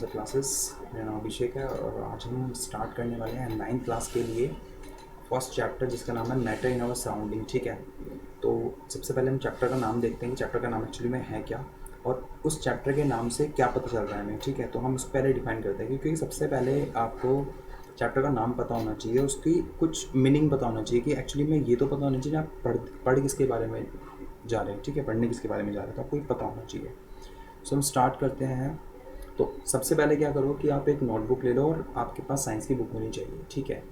The classes. मेरा नाम अभिषेक है और आज हम स्टार्ट करने वाले हैं 9th क्लास के लिए फर्स्ट चैप्टर जिसका नाम है मैटर इन आवर सराउंडिंग। ठीक है, तो सबसे पहले हम चैप्टर का नाम देखते हैं कि चैप्टर का नाम एक्चुअली में है क्या और उस चैप्टर के नाम से क्या पता चल रहा है हमें। ठीक है, तो हम उसको पहले डिफाइन करते हैं क्योंकि सबसे पहले आपको चैप्टर का नाम पता होना चाहिए, उसकी कुछ मीनिंग पता होना चाहिए कि एक्चुअली में ये तो पता होना चाहिए आप पढ़ किसके बारे में जा रहे हैं। ठीक है, पढ़ने किसके बारे में जा रहे हैं तो आपको ये पता होना चाहिए। सो हम स्टार्ट करते हैं। तो सबसे पहले क्या करो कि आप एक नोटबुक ले लो और आपके पास साइंस की बुक होनी चाहिए। ठीक है,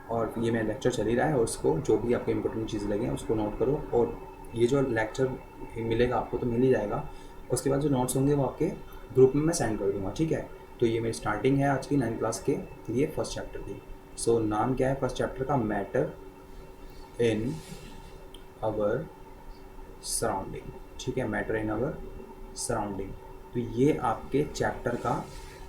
और ये मेरा लेक्चर चल ही रहा है और उसको जो भी आपको इंपॉर्टेंट चीज़ लगे उसको नोट करो। और ये जो लेक्चर मिलेगा आपको तो मिल ही जाएगा, उसके बाद जो नोट्स होंगे वो आपके ग्रुप में मैं सेंड कर दूँगा। ठीक है, तो ये मेरी स्टार्टिंग है आज की 9th क्लास के लिए फर्स्ट चैप्टर की। सो नाम क्या है फर्स्ट चैप्टर का? Matter in our surrounding. ठीक है, मैटर इन आवर सराउंडिंग, तो ये आपके चैप्टर का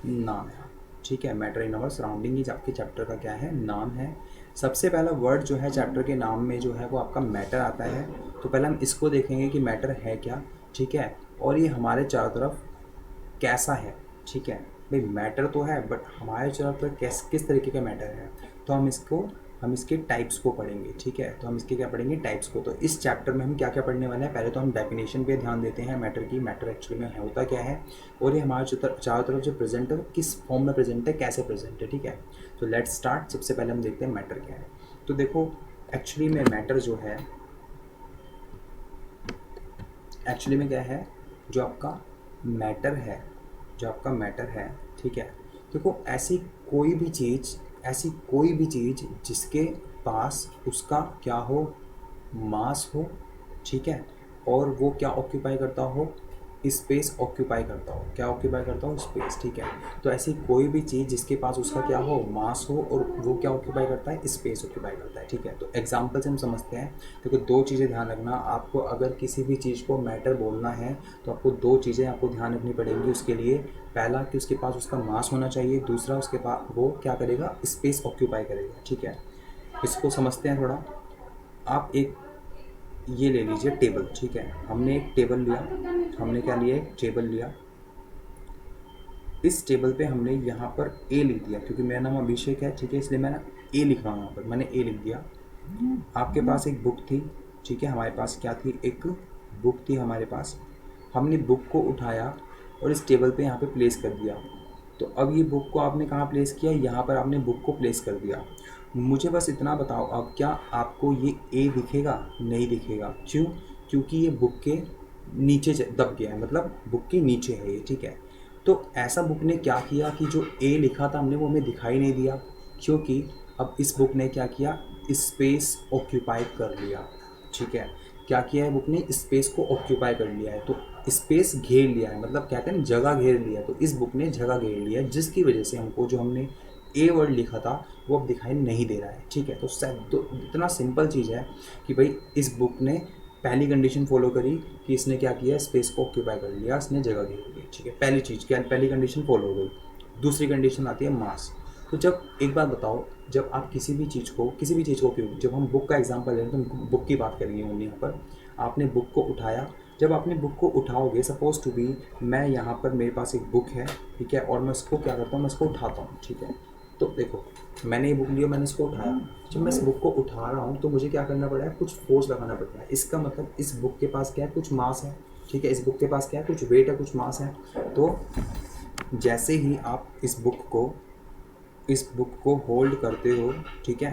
नाम है। ठीक है, मैटर इन आवर सराउंडिंग ये आपके चैप्टर का क्या है? नाम है। सबसे पहला वर्ड जो है चैप्टर के नाम में जो है वो आपका मैटर आता है। तो पहले हम इसको देखेंगे कि मैटर है क्या। ठीक है, और ये हमारे चारों तरफ कैसा है। ठीक है, भाई मैटर तो है बट हमारे चारों तरफ किस तरीके का मैटर है, तो हम इसके टाइप्स को पढ़ेंगे। ठीक है, तो हम इसके क्या पढ़ेंगे? टाइप्स को। तो इस चैप्टर में हम क्या क्या पढ़ने वाले हैं? पहले तो हम डेफिनेशन पे ध्यान देते हैं मैटर की, मैटर एक्चुअली में होता क्या है और ये हमारे चारों तरफ जो प्रेजेंट है किस फॉर्म में प्रेजेंट है, कैसे प्रेजेंट है। ठीक है, तो लेट्स स्टार्ट। सबसे पहले हम देखते हैं मैटर क्या है। तो देखो एक्चुअली में मैटर जो है एक्चुअली में क्या है, जो आपका मैटर है, जो आपका मैटर है। ठीक है, देखो ऐसी कोई भी चीज़ जिसके पास उसका क्या हो, मास हो। ठीक है, और वो क्या ऑक्यूपाई करता हो? स्पेस ऑक्यूपाई करता हो। क्या ऑक्यूपाई करता हो? स्पेस। ठीक है, तो ऐसी कोई भी चीज़ जिसके पास उसका क्या हो, मास हो, और वो क्या ऑक्यूपाई करता है? स्पेस ऑक्यूपाई करता है। ठीक है, तो एग्जाम्पल से हम समझते हैं। देखो दो चीज़ें ध्यान रखना, आपको अगर किसी भी चीज़ को मैटर बोलना है तो आपको दो चीज़ें आपको ध्यान रखनी पड़ेंगी उसके लिए। पहला कि उसके पास उसका मास होना चाहिए, दूसरा उसके पास वो क्या करेगा? स्पेस ऑक्यूपाई करेगा। ठीक है, इसको समझते हैं थोड़ा। आप एक ये ले लीजिए टेबल। ठीक है, हमने एक टेबल लिया, हमने क्या लिया? एक टेबल लिया। इस टेबल पे हमने यहाँ पर ए लिख दिया क्योंकि मेरा नाम अभिषेक है। ठीक है, इसलिए मैंने ए लिख रहा हूँ यहाँ पर, मैंने ए लिख दिया। आपके पास एक बुक थी। ठीक है, हमारे पास क्या थी? एक बुक थी हमारे पास। हमने बुक को उठाया और इस टेबल पे यहाँ पे प्लेस कर दिया। तो अब ये बुक को आपने कहाँ प्लेस किया? यहाँ पर आपने बुक को प्लेस कर दिया। मुझे बस इतना बताओ, अब क्या आपको ये ए दिखेगा? नहीं दिखेगा। क्यों? क्योंकि ये बुक के नीचे दब गया है, मतलब बुक के नीचे है ये। ठीक है, तो ऐसा बुक ने क्या किया कि जो ए लिखा था हमने वो हमें दिखाई नहीं दिया, क्योंकि अब इस बुक ने क्या किया? स्पेस ऑक्यूपाई कर लिया। ठीक है, क्या किया है? बुक ने स्पेस को ऑक्यूपाई कर लिया है, तो स्पेस घेर लिया है, मतलब कहते हैं ना जगह घेर लिया। तो इस बुक ने जगह घेर लिया है जिसकी वजह से हमको जो हमने ए वर्ड लिखा था वो अब दिखाई नहीं दे रहा है। ठीक है, तो इतना सिंपल चीज़ है कि भाई इस बुक ने पहली कंडीशन फॉलो करी कि इसने क्या किया? स्पेस को ऑक्यूपाई कर लिया, इसने जगह घेर ली। ठीक है, पहली चीज़ क्या? पहली कंडीशन फॉलो हो गई। दूसरी कंडीशन आती है मास। तो जब एक बात बताओ, जब आप किसी भी चीज़ को क्यों, जब हम बुक का एग्जांपल लें तो हम बुक की बात करेंगे ओनली। यहाँ पर आपने बुक को उठाया, जब आपने बुक को उठाओगे, सपोज टू बी मैं यहाँ पर मेरे पास एक बुक है। ठीक है, और मैं इसको क्या करता हूँ? मैं इसको उठाता हूँ। ठीक है, तो देखो मैंने ये बुक लिया, मैंने इसको उठाया। जब मैं इस बुक को उठा रहा हूँ तो मुझे क्या करना पड़ रहा है? कुछ फोर्स लगाना पड़ रहा है। इसका मतलब इस बुक के पास क्या है? कुछ मास है। ठीक है, इस बुक के पास क्या है? कुछ वेट है, कुछ मास है। तो जैसे ही आप इस बुक को होल्ड करते हो, ठीक है,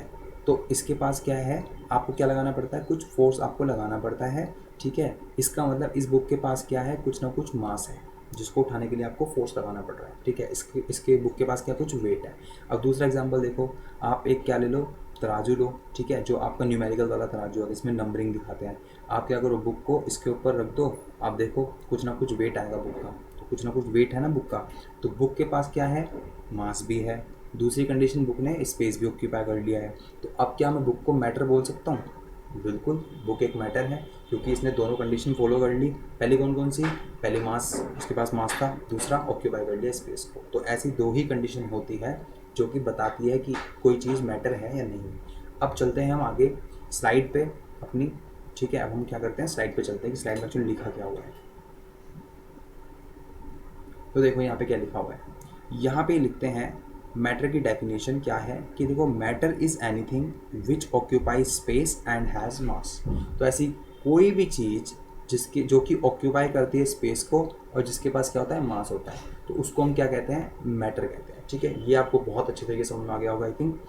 तो इसके पास क्या है? आपको क्या लगाना पड़ता है? कुछ फोर्स आपको लगाना पड़ता है। ठीक है, इसका मतलब इस बुक के पास क्या है? कुछ ना कुछ मास है जिसको उठाने के लिए आपको फोर्स लगाना पड़ रहा है। ठीक है, इसके बुक के पास क्या? कुछ वेट है। अब दूसरा एग्जांपल देखो, आप एक क्या ले लो? तराजू लो। ठीक है, जो आपका न्यूमेरिकल वाला तराजू है, इसमें नंबरिंग दिखाते हैं। आप क्या करो? बुक को इसके ऊपर रख दो, आप देखो कुछ ना कुछ वेट आएगा बुक का। तो कुछ ना कुछ वेट है ना बुक का, तो बुक के पास क्या है? मास भी है। दूसरी कंडीशन, बुक ने स्पेस भी ऑक्यूपाई कर लिया है। तो अब क्या मैं बुक को मैटर बोल सकता हूँ? बिल्कुल, बुक एक मैटर है क्योंकि इसने दोनों कंडीशन फॉलो कर ली। पहली कौन कौन सी? पहली मास, उसके पास मास था। दूसरा ऑक्यूपाई कर लिया स्पेस को। तो ऐसी दो ही कंडीशन होती है जो कि बताती है कि कोई चीज़ मैटर है या नहीं। अब चलते हैं हम आगे स्लाइड पे अपनी। ठीक है, अब हम क्या करते हैं? स्लाइड पे चलते हैं कि स्लाइड में एक्चुअली लिखा क्या हुआ है। तो देखो यहाँ पे क्या लिखा हुआ है। यहाँ पे लिखते हैं मैटर की डेफिनेशन क्या है कि देखो matter is anything which occupy space and has मास। तो ऐसी कोई भी चीज़ जिसकी जो कि ऑक्यूपाई करती है स्पेस को और जिसके पास क्या होता है, मास होता है, तो उसको हम क्या कहते हैं, मैटर कहते हैं। ठीक है, ये आपको बहुत अच्छे तरीके से समझ में आ गया होगा आई थिंक।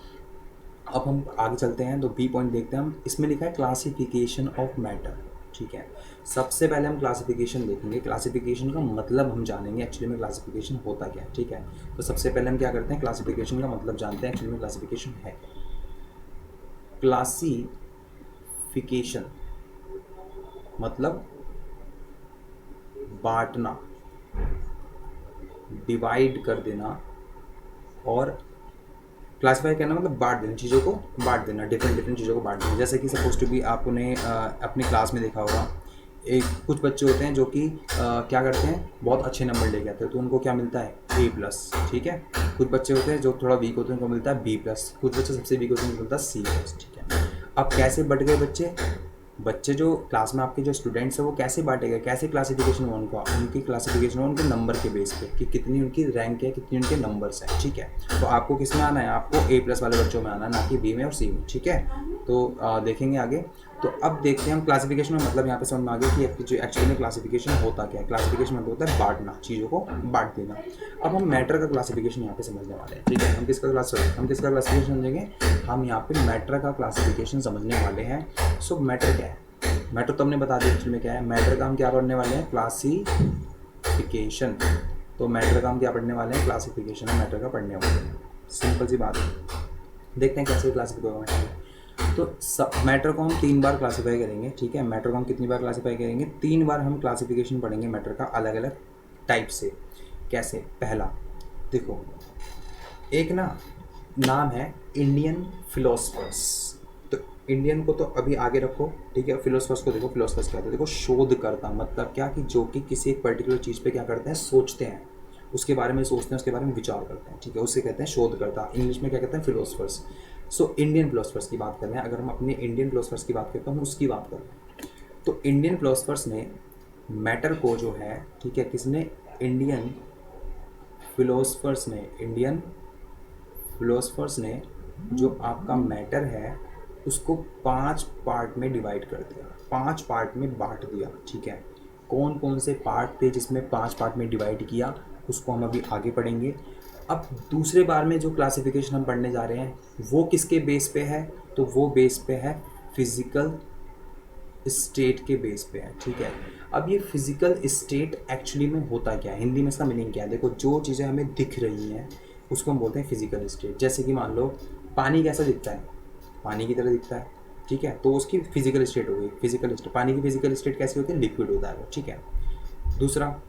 अब हम आगे चलते हैं तो बी पॉइंट देखते हैं हम। इसमें लिखा है क्लासिफिकेशन ऑफ मैटर। ठीक है, सबसे पहले हम क्लासिफिकेशन देखेंगे, क्लासिफिकेशन का मतलब हम जानेंगे एक्चुअली में क्लासिफिकेशन होता क्या है। ठीक है, तो सबसे पहले हम क्या करते हैं, क्लासिफिकेशन का मतलब जानते हैं एक्चुअली में क्लासिफिकेशन है। क्लासिफिकेशन मतलब बांटना, डिवाइड कर देना, और क्लासीफाई करना मतलब बांट देना, चीज़ों को बांट देना, डिफरेंट डिफरेंट चीज़ों को बांट देना। जैसे कि सपोज टू भी आपने अपनी क्लास में देखा होगा, एक कुछ बच्चे होते हैं जो कि क्या करते हैं, बहुत अच्छे नंबर लेके आते हैं, तो उनको क्या मिलता है, A+। ठीक है, कुछ बच्चे होते हैं जो थोड़ा वीक होते हैं, उनको मिलता है B+। कुछ बच्चे सबसे वीक होते हैं, उनको मिलता है C+। ठीक है, अब कैसे बट गए बच्चे, बच्चे जो क्लास में आपके जो स्टूडेंट्स हैं वो कैसे बांटे गए, कैसे क्लासिफिकेशन हुआ उनका, उनकी क्लासिफिकेशन हुआ उनके नंबर के बेस पे कि कितनी उनकी रैंक है, कितनी उनके नंबर्स हैं। ठीक है, तो आपको किस में आना है, आपको A+ वाले बच्चों में आना है, ना कि B में और C में। ठीक है, तो देखेंगे आगे। तो अब देखते हैं हम क्लासिफिकेशन में, मतलब यहाँ पे समझ में आ गया कि जो एक्चुअली में क्लासिफिकेशन होता क्या है। क्लासिफिकेशन मतलब होता है बांटना, चीज़ों को बांट देना। अब हम मैटर का क्लासिफिकेशन यहाँ पे समझने वाले हैं। ठीक है, हम किसका क्लासिफिकेशन समझेंगे, हम यहाँ पे मैटर का क्लासिफिकेशन समझने वाले हैं। सो मैटर क्या है, मैटर तो हमने बता दिया एक्चुअली में क्या है। मैटर का हम क्या पढ़ने वाले हैं, क्लासिफिकेशन। तो मैटर का हम क्या पढ़ने वाले हैं, क्लासिफिकेशन है मैटर का पढ़ने वाले हैं। सिंपल सी बात है, देखते हैं कैसे क्लासिफाई होगा मैटर। तो मैटर को हम 3 बार क्लासीफाई करेंगे। ठीक है, मैटर को हम कितनी बार क्लासीफाई करेंगे, 3 बार हम क्लासिफिकेशन पढ़ेंगे मैटर का अलग अलग टाइप से। कैसे, पहला देखो, एक ना नाम है इंडियन फिलोसफर्स। तो इंडियन को तो अभी आगे रखो, ठीक है, फिलोसफर्स को देखो। फिलोसफर्स क्या होता है, देखो शोधकर्ता, मतलब क्या कि जो कि किसी एक पर्टिकुलर चीज़ पे क्या करते हैं, सोचते हैं, उसके बारे में सोचते हैं, उसके बारे में विचार करते हैं। ठीक है, उससे कहते हैं शोधकर्ता, इंग्लिश में क्या कहते हैं, फिलोसफर्स। सो इंडियन फिलोसफर्स की बात कर रहे हैं, अगर हम अपने इंडियन फिलोसफर्स की बात करते हैं, हम उसकी बात कर रहे हैं। तो इंडियन फिलोसफर्स ने मैटर को जो है, ठीक है, किसने, इंडियन फिलोसफर्स ने जो आपका मैटर है उसको 5 पार्ट में डिवाइड कर दिया, 5 पार्ट में बांट दिया। ठीक है, कौन कौन से पार्ट थे जिसमें 5 पार्ट में डिवाइड किया, उसको हम अभी आगे पढ़ेंगे। अब दूसरे बार में जो क्लासिफिकेशन हम पढ़ने जा रहे हैं वो किसके बेस पे है, तो वो बेस पे है फिजिकल स्टेट के बेस पे है। ठीक है, अब ये फिजिकल स्टेट एक्चुअली में होता क्या है, हिंदी में इसका मीनिंग क्या है, देखो जो चीज़ें हमें दिख रही हैं उसको हम बोलते हैं फिजिकल स्टेट। जैसे कि मान लो पानी कैसा दिखता है, पानी की तरह दिखता है। ठीक है, तो उसकी फिजिकल स्टेट हो गई, फिजिकल स्टेट। पानी की फिजिकल स्टेट कैसी होती है, लिक्विड होता है वो। ठीक है, दूसरा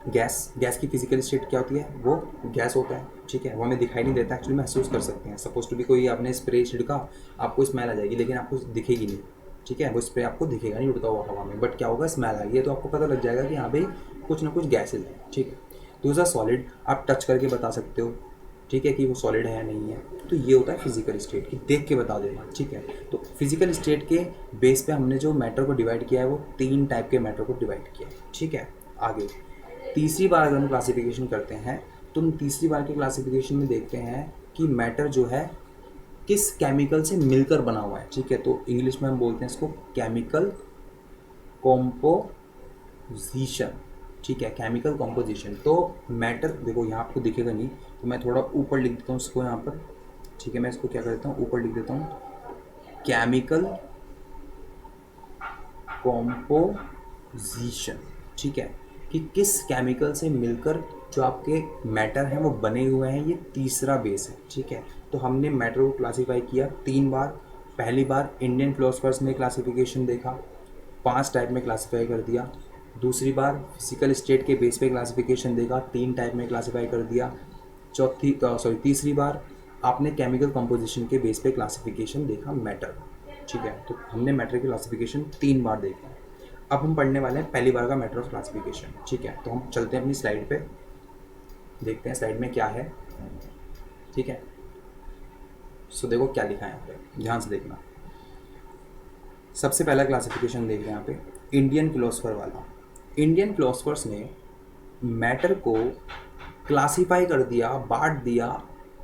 गैस की फिजिकल स्टेट क्या होती है, वो गैस होता है। ठीक है, वो हमें दिखाई नहीं देता, एक्चुअली महसूस कर सकते हैं। सपोज टू भी कोई आपने स्प्रे छिड़का, आपको स्मेल आ जाएगी, लेकिन आपको दिखेगी नहीं। ठीक है, वो स्प्रे आपको दिखेगा नहीं उड़ता हुआ हवा में, बट क्या होगा, स्मेल आ गई है, तो आपको पता लग जाएगा कि हाँ भाई कुछ ना कुछ गैसेज है। ठीक है, दूसरा सॉलिड, आप टच करके बता सकते हो, ठीक है, कि वो सॉलिड है या नहीं है। तो ये होता है फिजिकल स्टेट की, देख के बता देना। ठीक है, तो फिजिकल स्टेट के बेस पे हमने जो मैटर को डिवाइड किया है वो 3 टाइप के मैटर को डिवाइड किया है। ठीक है, आगे तीसरी बार अगर हम क्लासिफिकेशन करते हैं तो हम तीसरी बार के क्लासिफिकेशन में देखते हैं कि मैटर जो है किस केमिकल से मिलकर बना हुआ है। ठीक है, तो इंग्लिश में हम बोलते हैं इसको केमिकल कॉम्पोजिशन। ठीक है, केमिकल कॉम्पोजिशन। तो मैटर देखो यहाँ आपको दिखेगा नहीं, तो मैं थोड़ा ऊपर लिख देता हूँ इसको यहाँ पर। ठीक है, मैं इसको क्या करता हूँ, ऊपर लिख देता हूँ, केमिकल कॉम्पोजिशन। ठीक है, कि किस केमिकल से मिलकर जो आपके मैटर हैं वो बने हुए हैं, ये तीसरा बेस है। ठीक है, तो हमने मैटर को क्लासीफाई किया 3 बार। पहली बार इंडियन फिलोसफर्स ने क्लासिफिकेशन देखा, 5 टाइप में क्लासीफाई कर दिया। दूसरी बार फिजिकल स्टेट के बेस पे क्लासिफिकेशन देखा, 3 टाइप में क्लासीफाई कर दिया। तीसरी बार आपने केमिकल कंपोजिशन के बेस पे क्लासिफिकेशन देखा मैटर। ठीक है, तो हमने मैटर की क्लासिफिकेशन 3 बार देखा। अब हम पढ़ने वाले हैं पहली बार का मैटर ऑफ क्लासिफिकेशन। ठीक है, तो हम चलते हैं अपनी स्लाइड पे, देखते हैं स्लाइड में क्या है। ठीक है, सो देखो क्या लिखा है यहाँ पे, ध्यान से देखना। सबसे पहला क्लासिफिकेशन देख रहे हैं यहाँ पे, इंडियन फिलोसफर वाला। इंडियन फिलोसफर्स ने मैटर को क्लासीफाई कर दिया, बांट दिया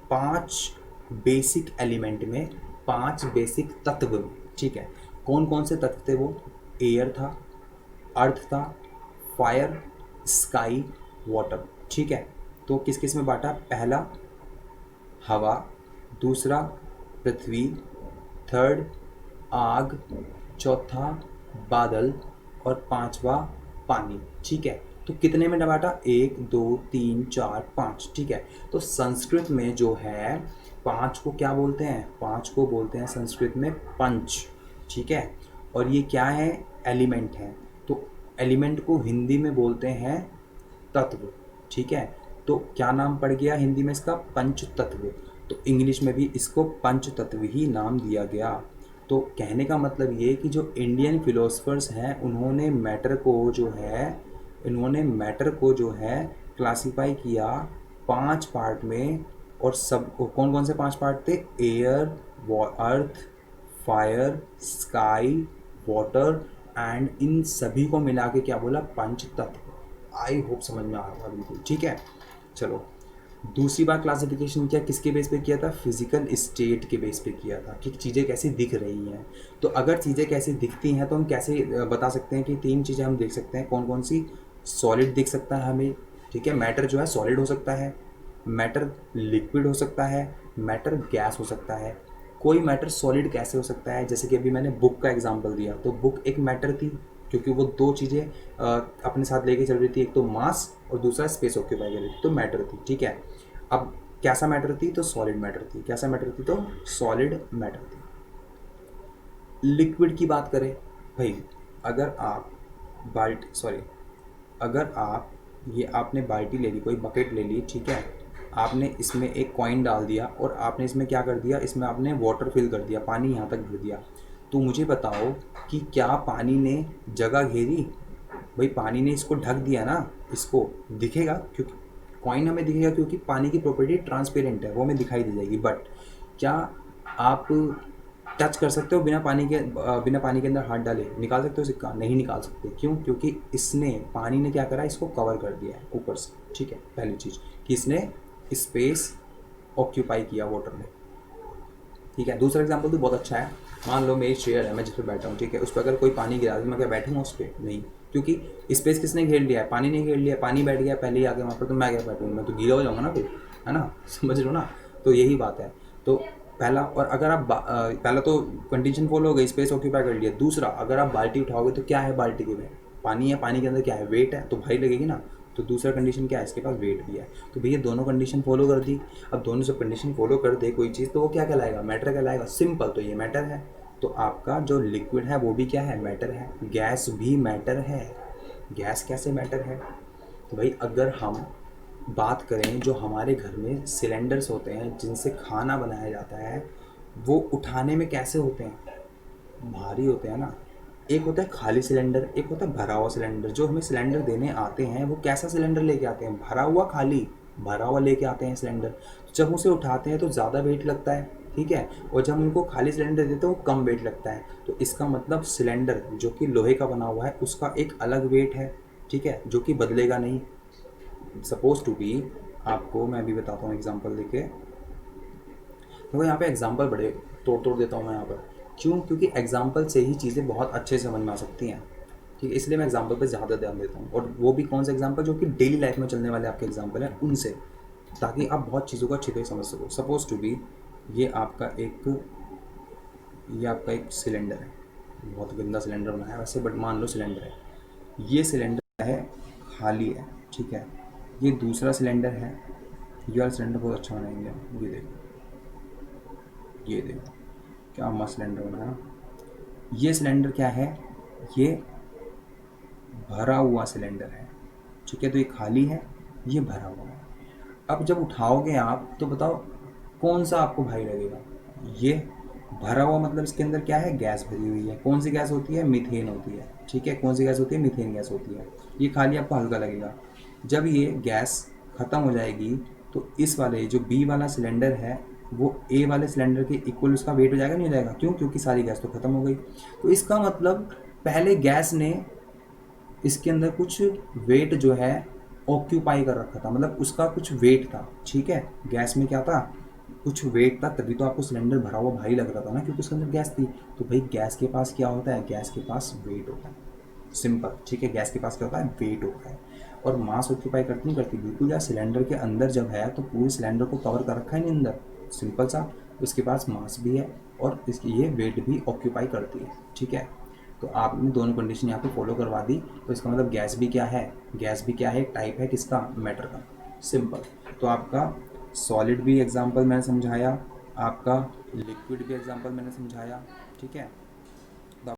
5 बेसिक एलिमेंट में, 5 बेसिक तत्व में, ठीक है। कौन कौन से तत्व थे वो? एयर था, अर्थ था, फायर, स्काई, वाटर, ठीक है। तो किस किस में बांटा? पहला हवा, दूसरा पृथ्वी, थर्ड आग, चौथा बादल और पांचवा पानी, ठीक है। तो कितने में बांटा? 1 2 3 4 5, ठीक है। तो संस्कृत में जो है 5 को क्या बोलते हैं? 5 को बोलते हैं संस्कृत में पंच, ठीक है। और ये क्या है? एलिमेंट है। तो एलिमेंट को हिंदी में बोलते हैं तत्व, ठीक है। तो क्या नाम पड़ गया हिंदी में इसका? पंच तत्व। तो इंग्लिश में भी इसको पंच तत्व ही नाम दिया गया। तो कहने का मतलब ये कि जो इंडियन फिलोसफर्स हैं उन्होंने मैटर को जो है क्लासीफाई किया 5 पार्ट में। और सब कौन कौन से 5 पार्ट थे? Air, earth, fire, sky, water and in सभी को मिला के क्या बोला? पंच तत्व। आई होप समझ में आ रहा है बिल्कुल, ठीक है। चलो, दूसरी बार क्लासिफिकेशन किया, किसके बेस पे किया था? फिजिकल स्टेट के बेस पे किया था कि चीज़ें कैसी दिख रही हैं। तो अगर चीज़ें कैसी दिखती हैं तो हम कैसे बता सकते हैं कि 3 चीज़ें हम देख सकते हैं। कौन कौन सी? सॉलिड दिख सकता है हमें, ठीक है। मैटर जो है सॉलिड हो सकता है, मैटर लिक्विड हो सकता है, मैटर गैस हो सकता है। कोई मैटर सॉलिड कैसे हो सकता है? जैसे कि अभी मैंने बुक का एग्जांपल दिया, तो बुक एक मैटर थी क्योंकि वो 2 चीज़ें अपने साथ लेके चल रही थी, एक तो मास और दूसरा स्पेस ऑक्यूपाई कर रही थी, तो मैटर थी, ठीक है। अब कैसा मैटर थी? तो सॉलिड मैटर थी। कैसा मैटर थी? तो सॉलिड मैटर थी। लिक्विड की बात करें भाई, अगर आप अगर आप ये आपने बाल्टी ले ली, कोई बकेट ले ली, ठीक है। आपने इसमें एक कॉइन डाल दिया और आपने इसमें क्या कर दिया? इसमें आपने वाटर फिल कर दिया, पानी यहाँ तक भर दिया। तो मुझे बताओ कि क्या पानी ने जगह घेरी? भाई पानी ने इसको ढक दिया ना, इसको दिखेगा क्योंकि कॉइन हमें दिखेगा क्योंकि पानी की प्रॉपर्टी ट्रांसपेरेंट है, वो हमें दिखाई दे जाएगी। बट क्या आप टच कर सकते हो बिना पानी के अंदर हाथ डाले? निकाल सकते हो सिक्का? नहीं निकाल सकते। क्यों? क्योंकि पानी ने क्या करा? इसको कवर कर दिया है ऊपर से, ठीक है। पहली चीज़ कि इसने स्पेस ऑक्यूपाई किया वाटर ने, ठीक है। दूसरा एग्जाम्पल तो बहुत अच्छा है। मान लो मेरी चेयर है, मैं जिस पर बैठा हूँ, ठीक है। उस पर अगर कोई पानी गिरा दे, मैं क्या बैठूंगा उस पर? नहीं, क्योंकि स्पेस किसने घेर लिया है? पानी ने घेर लिया है। पानी बैठ गया पहले ही आके वहाँ पर, तो मैं क्या बैठूँगा? मैं तो गीला हो जाऊँगा ना फिर, है ना? समझ लो ना। तो यही बात है। तो पहला, और अगर आप पहला तो कंडीशन फॉलो हो गई, स्पेस ऑक्यूपाई कर लिया। दूसरा, अगर आप बाल्टी उठाओगे तो क्या है बाल्टी के में? पानी है, पानी के अंदर क्या है? वेट है, तो भारी लगेगी ना। तो दूसरा कंडीशन क्या है? इसके पास वेट भी है। तो भैया दोनों कंडीशन फॉलो कर दी। अब दोनों से कंडीशन फॉलो कर दे कोई चीज़, तो वो क्या कहलाएगा? मैटर कहलाएगा। सिंपल, तो ये मैटर है। तो आपका जो लिक्विड है वो भी क्या है? मैटर है। गैस भी मैटर है। गैस कैसे मैटर है? तो भाई अगर हम बात करें, जो हमारे घर में सिलेंडर्स होते हैं जिनसे खाना बनाया जाता है, वो उठाने में कैसे होते हैं? भारी होते हैं ना। एक होता है खाली सिलेंडर, एक होता है भरा हुआ सिलेंडर। जो हमें सिलेंडर देने आते हैं वो कैसा सिलेंडर लेके आते हैं? भरा हुआ, खाली भरा हुआ लेके आते हैं सिलेंडर। जब उसे उठाते हैं तो ज़्यादा वेट लगता है, ठीक है। और जब उनको खाली सिलेंडर देते हैं वो कम वेट लगता है। तो इसका मतलब सिलेंडर जो कि लोहे का बना हुआ है उसका एक अलग वेट है, ठीक है, जो कि बदलेगा नहीं। सपोज टू बी, आपको मैं अभी बताता हूँ एग्जाम्पल देके। देखो यहाँ पे एग्जाम्पल बड़े तोड़ देता हूँ मैं यहाँ पर। क्यों? क्योंकि एग्जाम्पल से ही चीज़ें बहुत अच्छे से समझ में आ सकती हैं, ठीक है। इसलिए मैं एग्जाम्पल पे ज़्यादा ध्यान देता हूँ, और वो भी कौन से एग्जाम्पल? जो कि डेली लाइफ में चलने वाले आपके एग्जाम्पल हैं उनसे, ताकि आप बहुत चीज़ों को अच्छी तरह समझ सको। सपोज टू बी, ये आपका एक सिलेंडर है। बहुत गंदा सिलेंडर बनाया है वैसे, बट मान लो सिलेंडर है। ये सिलेंडर है, खाली है, ठीक है। ये दूसरा सिलेंडर है। ये वाला सिलेंडर बहुत अच्छा बनाएंगे हम। ये देखो क्या मस्त सिलेंडर बनाया। ये सिलेंडर क्या है? ये भरा हुआ सिलेंडर है, ठीक है। तो ये खाली है, ये भरा हुआ है। अब जब उठाओगे आप तो बताओ कौन सा आपको भारी लगेगा? ये भरा हुआ, मतलब इसके अंदर क्या है? गैस भरी हुई है। कौन सी गैस होती है? मीथेन होती है, ठीक है। कौन सी गैस होती है? मीथेन गैस होती है। ये खाली आपको हल्का लगेगा। जब ये गैस ख़त्म हो जाएगी तो इस वाले जो बी वाला सिलेंडर है वो ए वाले सिलेंडर के इक्वल उसका वेट हो जाएगा, नहीं हो जाएगा? क्यों? क्योंकि सारी गैस तो ख़त्म हो गई। तो इसका मतलब पहले गैस ने इसके अंदर कुछ वेट जो है ऑक्यूपाई कर रखा था, मतलब उसका कुछ वेट था, ठीक है। गैस में क्या था, कुछ वेट था, तभी तो आपको सिलेंडर भरा हुआ भारी लग रहा था ना, क्योंकि उसके अंदर गैस थी। तो भाई गैस के पास क्या होता है, गैस के पास वेट होता है, सिंपल, ठीक है। गैस के पास क्या होता है, वेट होता है। और मास ऑक्यूपाई करती नहीं करती, बिल्कुल यार, सिलेंडर के अंदर जब है तो पूरे सिलेंडर को कवर कर रखा है नहीं अंदर, सिंपल सा। उसके पास मास भी है और इसकी ये वेट भी ऑक्यूपाई करती है, ठीक है। तो आपने दोनों कंडीशन यहाँ पे फॉलो करवा दी, तो इसका मतलब गैस भी क्या है, गैस भी क्या है, टाइप है किसका, मैटर का, सिंपल। तो आपका सॉलिड भी एग्जांपल मैंने समझाया, आपका लिक्विड भी एग्जांपल मैंने समझाया, ठीक है।